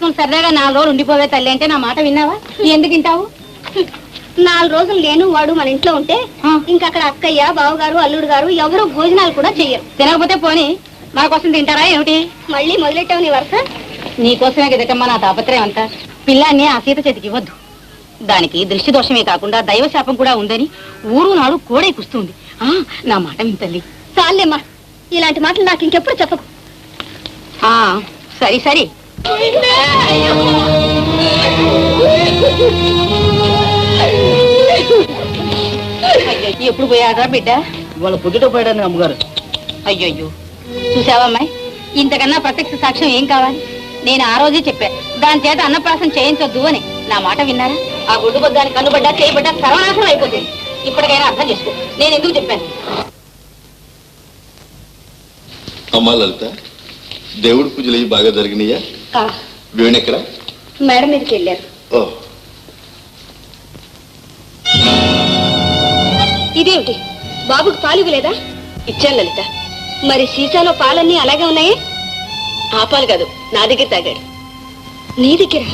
చేసుకుని సరదాగా 4 రోజులు ఉండిపోవే తల్లి అంటే నా మాట విన్నావా? ఎందుకు వింటావు? 4 రోజులు నేను వాడు మన ఇంట్లో ఉంటే ఇంకక్కడ అక్కయ్య బావగారు అల్లుడు గారు ఎవరు భోజనాలు కూడా చెయ్యరు. తినకపోతే పోనీ మా కోసం తింటారా ఏమిటి? మళ్ళీ మొదలెట్టావు నీ వరుస. నీకోసమే కదటమ్మా నా తాపత్రయం అంతా. పిల్లాన్ని ఆ సీత చేతికి ఇవ్వద్దు. దానికి దృష్టి దోషమే కాకుండా దైవశాపం కూడా ఉందని ఊరు నాడు కోడే కుస్తుంది. నా మాట వింతల్లి. చాలేమ్మా, ఇలాంటి మాటలు నాకు ఇంకెప్పుడు చెప్పకు. సరి సరి. ఎప్పుడు పోయాడా బిడ్డ? వాళ్ళ పొద్దుట పోయాడని అమ్మగారు. అయ్యయ్యో, చూసావమ్మాయి, ఇంతకన్నా ప్రత్యక్ష సాక్ష్యం ఏం కావాలి? నేను ఆ రోజే చెప్పా, దాని చేత అన్నప్రాసం చేయించొద్దు అని. నా మాట విన్నారా? ఆ గుడ్డు బొద్దాన్ని కన్నుబడ్డా చేయబడ్డా సర్వనాశనం అయిపోతుంది. ఇప్పటికైనా అర్థం చేసుకో నేను ఎందుకు చెప్పాను. అమ్మా లలిత, దేవుడి పూజలు అవి బాగా జరిగినాయా? వేణెక్కడ? మేడ మీదకి వెళ్ళారు. ఇదేమిటి, బాబుకి పాలు ఇవ్వలేదా? ఇచ్చాను లలిత. మరి సీసాలో పాలన్నీ అలాగే ఉన్నాయే? ఆ పాలు కాదు, నా దగ్గర తాగాడు. నీ దగ్గర?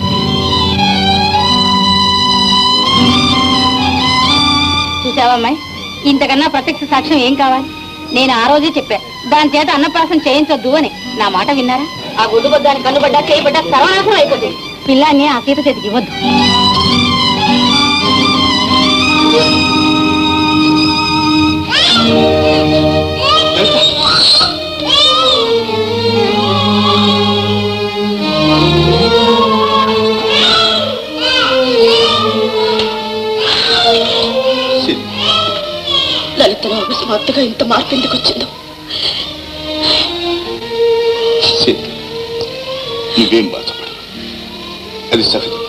చూసావమ్మాయి, ఇంతకన్నా ప్రత్యక్ష సాక్ష్యం ఏం కావాలి? నేను ఆ రోజే చెప్పా, దాని చేత అన్నప్రాసం చేయించొద్దు అని. నా మాట విన్నారా? ఆ గుడ్డు బొద్దాన్ని కన్నుబడ్డా చేయబడ్డా సర్వనాశనం అయిపోతుంది. పిల్లాన్ని ఆ సీత చేతికి ఇవ్వద్దు. లలితలో అకస్మాత్తుగా ఇంత మార్పు ఎందుకు వచ్చిందో? నువ్వేం బాధపడవు, అది సహజం.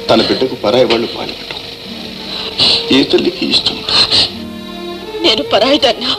తన బిడ్డకు పరాయి వాళ్ళు పాలిపట్టం ఏ తల్లికి ఇష్టం. నేను పరాయిదాన్నా?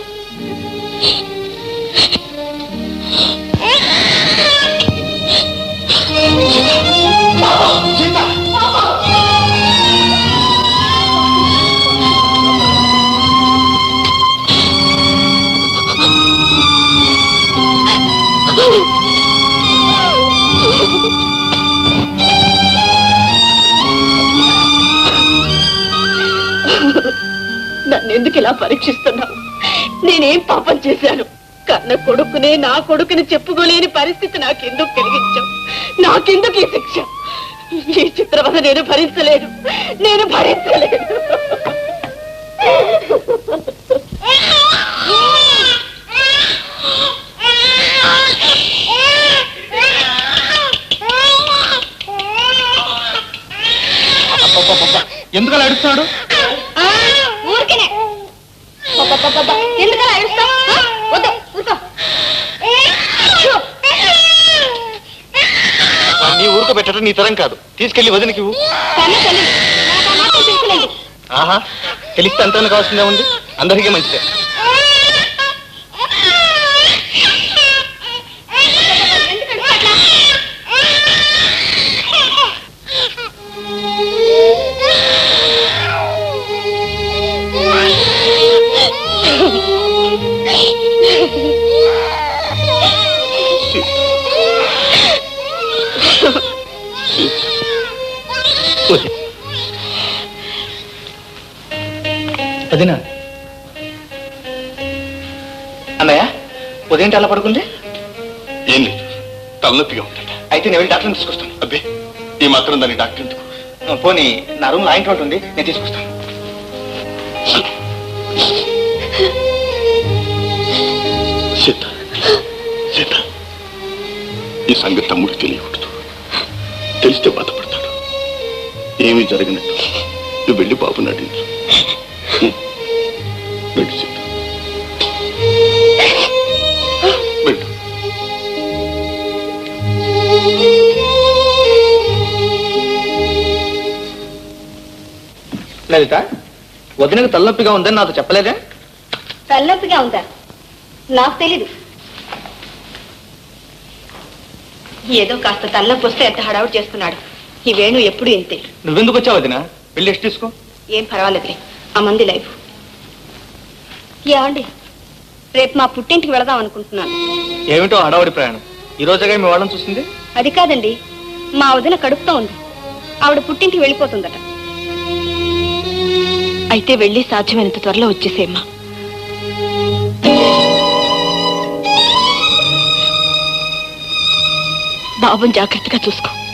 నన్నెందుకు ఇలా పరీక్షిస్తున్నావు? నేనేం పాపం చేశాను? కన్న కొడుకునే నా కొడుకుని చెప్పుకోలేని పరిస్థితి నాకెందుకు కలిగించావు? నాకెందుకు ఈ శిక్ష? ఈ చిత్రవద నేను భరించలేను. ఎందుకలా అడుగుతున్నాడు? ఊరికేనే. ఎందుకలా అడుస్తావు? నీ ఊరుకు పెట్టడం నీ తరం కాదు. తీసుకెళ్లి వదినకి తెలిస్తే అంతా కావాల్సిందే ఉంది. అందరికీ మంచిదే. వదినా, అన్నయ్య ఉదయం అలా పడుకుంది? ఏం లేదు, తలనొప్పిగా ఉంటాడు. అయితే నేను వెళ్ళి డాక్టర్ని తీసుకొస్తాను. అబ్బే, ఈ మాత్రం దాన్ని డాక్టర్ ఎందుకు? పోనీ నా రూమ్ ఆయింట్మెంట్ ఉంది, నేను తీసుకొస్తాను. సీత, సీత, ఈ సంగతి తమ్ముడికి తెలియకూడదు. తెలిస్తే బాధపడతాడు. ఏమీ జరిగినట్టు నువ్వు వెళ్ళి బాబు నటించు. వెళ్ళు సీత, వెళ్ళు. లలిత, వదినకు తలనొప్పిగా ఉందని నాతో చెప్పలేదే? తలనొప్పిగా ఉందా? నాకు తెలీదు. ఏదో కాస్త తలనొప్పి వస్తే ఎంత హడావుడు చేస్తున్నాడు. ఈ వేణు ఎప్పుడు ఇంతే. నువ్వెందుకు వచ్చావు వదినా? వెళ్ళి రెస్ట్ తీసుకో. ఏం పర్వాలేదులే, ఆ మంది లైఫ్. ఏమండి, రేపు మా పుట్టింటికి వెళదాం అనుకుంటున్నాను. ఏమిటో హడావుడి ప్రయాణం? ఈ రోజుగా మీ వాళ్ళని చూసింది? అది కాదండి, మా వదిన కడుపుతో ఉంది. ఆవిడ పుట్టింటికి వెళ్ళిపోతుందట. అయితే వెళ్ళి సాధ్యమైనంత త్వరలో వచ్చేసేమ్మా. బాబుని జాగ్రత్తగా చూసుకో.